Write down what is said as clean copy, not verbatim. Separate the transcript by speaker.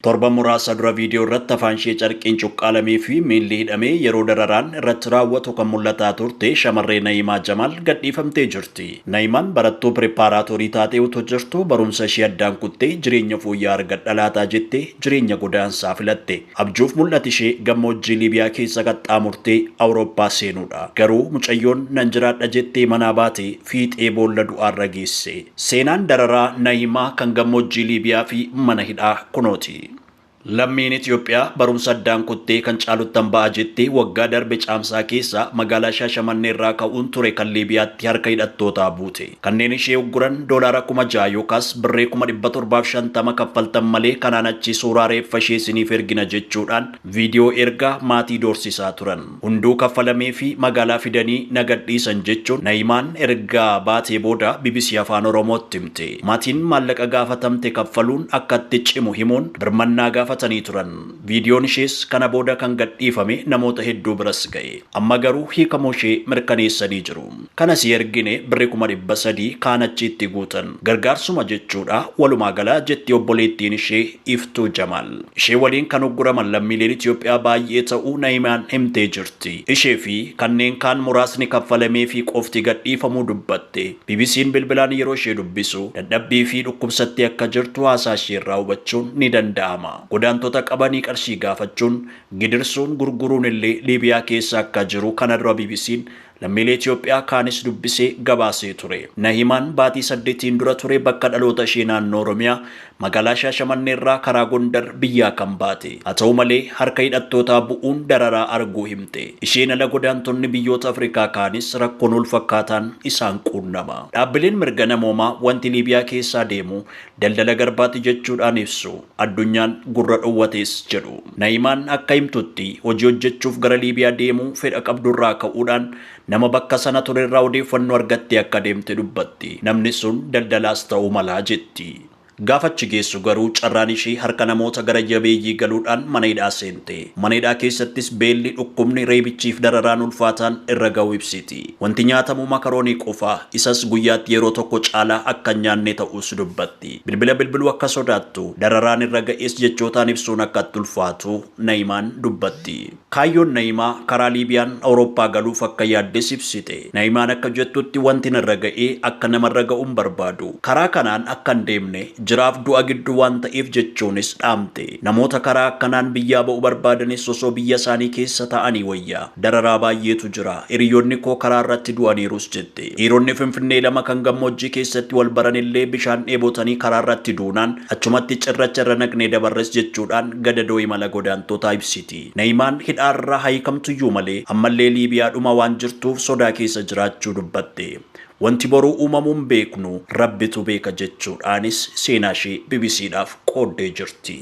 Speaker 1: Torba muraasa dura viidiyoo irratti afaan ishee carqiin cuqqaalamee fi miilli hidhamee yeroo dararaan irratti raawwatu kan mul'ataa turte shamarree Na'imaa Jamaal gadhiifamtee jirti. Na'imaan barattuu piripaaraatoorii taatee utoo jirtu barumsa ishee addaan kuttee jireenya fooyya'aa argadha laataa jettee jireenya godaansaa filatte. Abjuuf mul'ati ishee gammoojjii Liibiyaa keessa qaxxaamurtee Awurooppaa seenuudha. Garuu mucayyoon nan jiraadha jettee manaa baate fiixee boolla du'aarra geesse. Seenaan dararaa Na'imaa kan gammoojjii Liibiyaa fi mana hidhaa kunooti. Lammiin Itoophiyaa barumsa addaan kuttee kan caaluttan ba'a jettee waggaa darbe caamsaa keessa magaalaa Shaashamannee irraa ka'uun ture kan Liibiyaatti harka hidhattootaa buute. Kanneen ishee ugguran doolaara 6,000 yookaas birree 750 kaffaltan malee kanaan achi suuraa reeffa ishee isiniif ergina jechuudhaan viidiyoo ergaa maatii doorsisaa turan. Hunduu kaffalamee fi magaalaa fidanii nagadhiisan jechuun Na'imaan ergaa baatee booda BBC Afaan Oromootti himte. Maatiin maallaqa gaafatamte kaffaluun akka itti cimu himuun birmannaa gaafatanii turan. Viidiyoon ishees kana booda kan gadhiifame namoota hedduu biras ga'e. Amma garuu hiikamuu ishee mirkaneessanii jiru. Kanas ergine birree 300 kaan achitti guutan. Gargaarsuma jechuudha walumaa gala jetti obboleettiin ishee Iftuu Jamaal. Ishee waliin kan ugguraman lammiileen Itoophiyaa baay'ee ta'uu Na'imaan himtee jirti. Ishee fi kanneen kaan muraasni kaffalamee fi qofti gadhiifamuu dubbatte. BBC'n bilbilaan yeroo ishee dubbisu dadhabbii fi dhukkubsattee akka jirtu haasaa ishee irraa hubachuun ni danda'ama. Godaantota qabanii qarshii gaafachuun gidirsuun gurguruun illee Liibiyaa keessa akka jiru kana dura BBC'n lammiilee Itoophiyaa kaanis dubbisee gabaasee ture. Na'imaan baatii 8 dura ture bakka dhaloota ishee naannoo Oromiyaa magaalaa Shaashamannee irraa karaa Gondar biyyaa kan baate. Haa ta'u malee harka hidhattootaa bu'uun dararaa arguu himte. Isheen ala godaantonni biyyoota Afrikaa kaanis rakkoon wal fakkaataan isaan quunnama. Dhaabbileen mirga namoomaa wanti Liibiyaa keessaa deemu daldala garbaati jechuudhaan ibsu. Addunyaan gurra dhowwatees jedhu. Na'imaan akka himtutti hojii hojjechuuf gara Liibiyaa deemuu fedha qabdurraa ka'uudhaan nama bakka sana ture irraa odeeffannoo argattee akka deemte dubbatti. Namni sun daldalaas ta'uu malaa jetti. Gaafachi geessu garuu carraan ishee harka namoota gara jabeeyyii galuudhaan mana hidhaa seente. Mana hidhaa keessattis beelli, dhukkubni, reebichiif dararaan ulfaataan irra ga'u ibsiti. Wanti nyaatamu makaroonii qofaa isas guyyaatti yeroo tokko caalaa akka hin nyaanne ta'us dubbatti. Bilbila bilbiluu akka sodaattu dararaan irra ga'es jechootaan ibsuun akka itti ulfaatu Na'imaan dubbatti. Kaayyoon Na'imaa karaa Liibiyaan Awurooppaa galuuf akka yaaddes ibsite. Na'imaan akka jettutti wanti narra ga'ee akka namarra ga'uun barbaadu. Karaa kanaan akka hin deemne jiraaf du'a gidduu waan ta'eef jechuunis dhaamte. Namoota karaa akkanaan biyyaa ba'uu barbaadanis osoo biyya isaanii keessa ta'anii wayyaa. Dararaa baay'eetu jira. Hiriyoonni koo karaa irratti du'aniirus jette. Dhiironni Finfinnee lama kan gammoojjii keessatti wal baranillee bishaan dheebotanii karaa irratti duunaan achumatti cirracha irra naqnee dabarres jechuudhaan gadadoo imala godaantootaa ibsiti. Na'imaan hidhaarraa hiikamtuyyuu malee ammallee Liibiyaadhuma waan jirtuuf sodaa keessa jiraachuu dubbatte. Wanti boruu uumamuun beeknu rabbitu beeka jechuudhaanis seenaa ishee BBCdhaaf qooddee jirti.